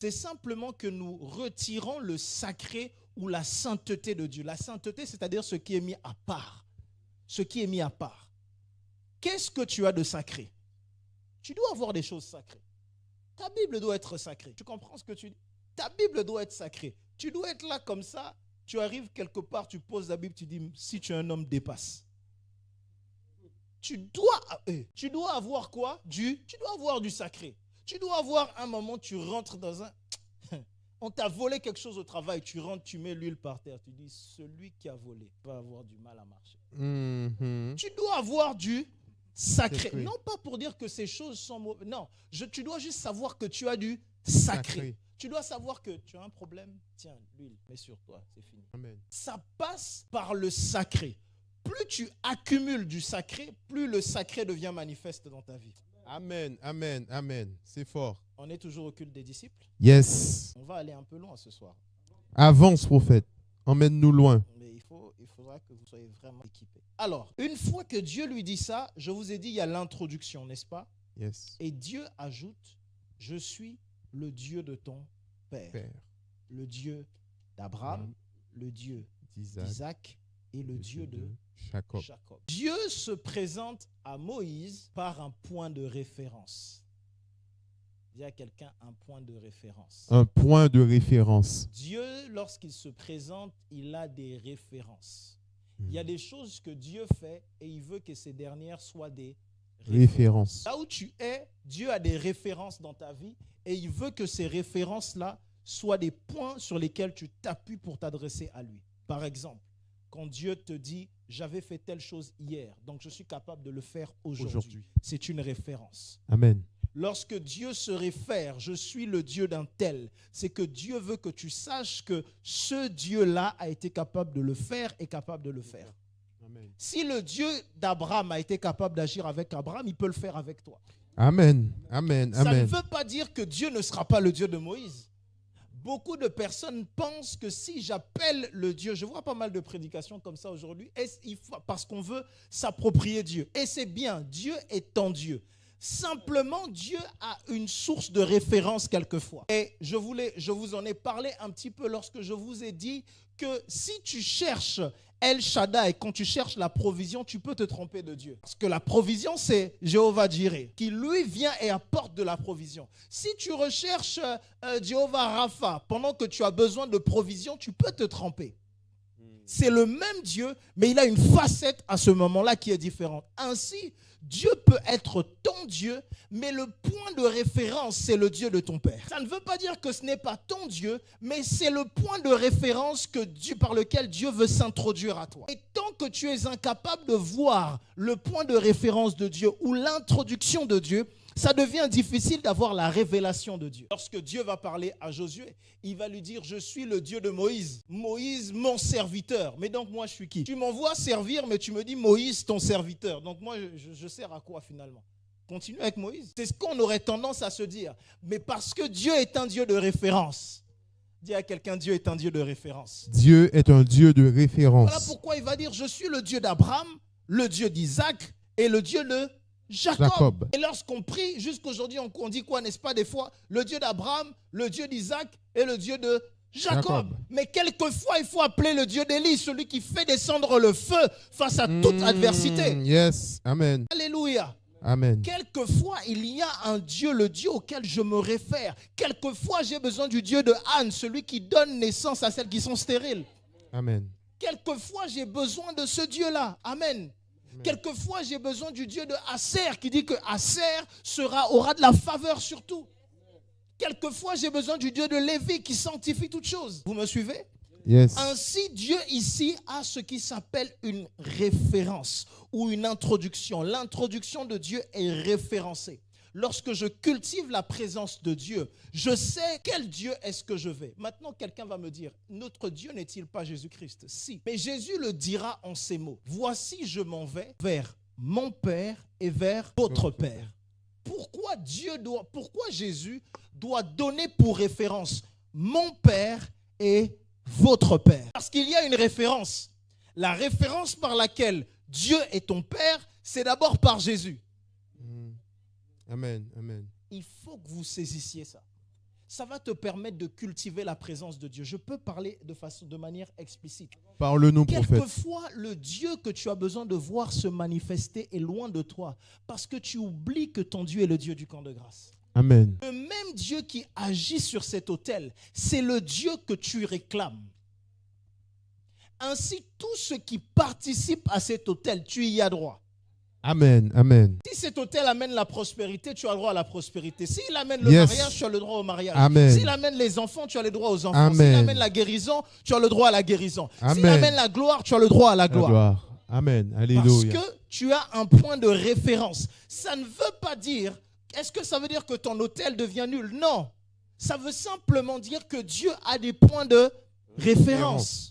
C'est simplement que nous retirons le sacré ou la sainteté de Dieu. La sainteté, c'est-à-dire ce qui est mis à part. Ce qui est mis à part. Qu'est-ce que tu as de sacré? Tu dois avoir des choses sacrées. Ta Bible doit être sacrée. Tu comprends ce que tu dis? Ta Bible doit être sacrée. Tu dois être là comme ça. Tu arrives quelque part, tu poses la Bible, tu dis, si tu es un homme, dépasse. Tu dois avoir quoi? Tu dois avoir du sacré. Tu dois avoir un moment, tu rentres dans un... On t'a volé quelque chose au travail, tu rentres, tu mets l'huile par terre. Tu dis, celui qui a volé va avoir du mal à marcher. Tu dois avoir du sacré. Non pas pour dire que ces choses sont mauvaises. Non, tu dois juste savoir que tu as du sacré. Tu dois savoir que tu as un problème. Tiens, l'huile, mets sur toi, c'est fini. Amen. Ça passe par le sacré. Plus tu accumules du sacré, plus le sacré devient manifeste dans ta vie. Amen, amen, amen. C'est fort. On est toujours au culte des disciples? Yes. On va aller un peu loin ce soir. Avance, prophète. Emmène-nous loin. Mais il faudra que vous soyez vraiment équipés. Alors, une fois que Dieu lui dit ça, je vous ai dit, il y a l'introduction, n'est-ce pas? Yes. Et Dieu ajoute, je suis le Dieu de ton père. Le Dieu d'Abraham, le Dieu d'Isaac et le Dieu de Jacob. Dieu se présente à Moïse par un point de référence. Dis à quelqu'un un point de référence. Un point de référence. Dieu, lorsqu'il se présente, il a des références. Il y a des choses que Dieu fait et il veut que ces dernières soient des références. Là où tu es, Dieu a des références dans ta vie et il veut que ces références-là soient des points sur lesquels tu t'appuies pour t'adresser à lui. Par exemple, quand Dieu te dit « j'avais fait telle chose hier, donc je suis capable de le faire aujourd'hui », c'est une référence. Amen. Lorsque Dieu se réfère « je suis le Dieu d'un tel », c'est que Dieu veut que tu saches que ce Dieu-là a été capable de le faire et capable de le faire. Amen. Si le Dieu d'Abraham a été capable d'agir avec Abraham, il peut le faire avec toi. Amen. Amen. Ça ne veut pas dire que Dieu ne sera pas le Dieu de Moïse. Beaucoup de personnes pensent que si j'appelle le Dieu, je vois pas mal de prédications comme ça aujourd'hui, parce qu'on veut s'approprier Dieu. Et c'est bien, Dieu étant Dieu. Simplement, Dieu a une source de référence quelquefois. Et je vous en ai parlé un petit peu lorsque je vous ai dit que si tu cherches El Shaddai, quand tu cherches la provision, tu peux te tromper de Dieu. Parce que la provision, c'est Jéhovah Jireh, qui lui vient et apporte de la provision. Si tu recherches Jéhovah Rapha, pendant que tu as besoin de provision, tu peux te tromper. C'est le même Dieu, mais il a une facette à ce moment-là qui est différente. Ainsi, Dieu peut être ton Dieu, mais le point de référence, c'est le Dieu de ton père. Ça ne veut pas dire que ce n'est pas ton Dieu, mais c'est le point de référence par lequel Dieu veut s'introduire à toi. Et tant que tu es incapable de voir le point de référence de Dieu ou l'introduction de Dieu, ça devient difficile d'avoir la révélation de Dieu. Lorsque Dieu va parler à Josué, il va lui dire « Je suis le Dieu de Moïse. Moïse, mon serviteur. » Mais donc moi, je suis qui? Tu m'envoies servir, mais tu me dis « Moïse, ton serviteur. » Donc moi, je sers à quoi finalement? Continue avec Moïse. C'est ce qu'on aurait tendance à se dire. Mais parce que Dieu est un Dieu de référence. Dis à quelqu'un, Dieu est un Dieu de référence. Dieu est un Dieu de référence. Voilà pourquoi il va dire « Je suis le Dieu d'Abraham, le Dieu d'Isaac et le Dieu de Jacob. » Et lorsqu'on prie, jusqu'aujourd'hui, on dit quoi, n'est-ce pas, des fois, le Dieu d'Abraham, le Dieu d'Isaac et le Dieu de Jacob. Mais quelquefois, il faut appeler le Dieu d'Élie, celui qui fait descendre le feu face à toute adversité. Yes, amen. Alléluia. Amen. Quelquefois, il y a un Dieu, le Dieu auquel je me réfère. Quelquefois, j'ai besoin du Dieu de Anne, celui qui donne naissance à celles qui sont stériles. Amen. Quelquefois, j'ai besoin de ce Dieu-là. Amen. Quelquefois, j'ai besoin du Dieu de Asser qui dit que Asser aura de la faveur sur tout. Quelquefois, j'ai besoin du Dieu de Lévi qui sanctifie toutes choses. Vous me suivez? Yes. Ainsi, Dieu ici a ce qui s'appelle une référence ou une introduction. L'introduction de Dieu est référencée. Lorsque je cultive la présence de Dieu, je sais quel Dieu est-ce que je vais. Maintenant, quelqu'un va me dire, notre Dieu n'est-il pas Jésus-Christ? Si. Mais Jésus le dira en ces mots. Voici, je m'en vais vers mon Père et vers votre Père. Pourquoi Jésus doit donner pour référence mon Père et votre Père? Parce qu'il y a une référence. La référence par laquelle Dieu est ton Père, c'est d'abord par Jésus. Amen, amen. Il faut que vous saisissiez ça. ça va te permettre de cultiver la présence de Dieu. Je peux parler de manière explicite. Parle-nous, prophète. Quelquefois, le Dieu que tu as besoin de voir se manifester est loin de toi parce que tu oublies que ton Dieu est le Dieu du camp de grâce. Amen. Le même Dieu qui agit sur cet autel, c'est le Dieu que tu réclames. Ainsi, tous ceux qui participent à cet autel, tu y as droit. Amen. Amen. Si cet autel amène la prospérité, tu as le droit à la prospérité. S'il amène le Yes. mariage, tu as le droit au mariage. Amen. S'il amène les enfants, tu as le droit aux enfants. Amen. S'il amène la guérison, tu as le droit à la guérison. S'il Amen. amène la gloire, tu as le droit à la La gloire. gloire. Amen. Parce Alléluia. que tu as un point de référence. Ça ne veut pas dire, est-ce que ça veut dire que ton autel devient nul? Non. Ça veut simplement dire que Dieu a des points de référence.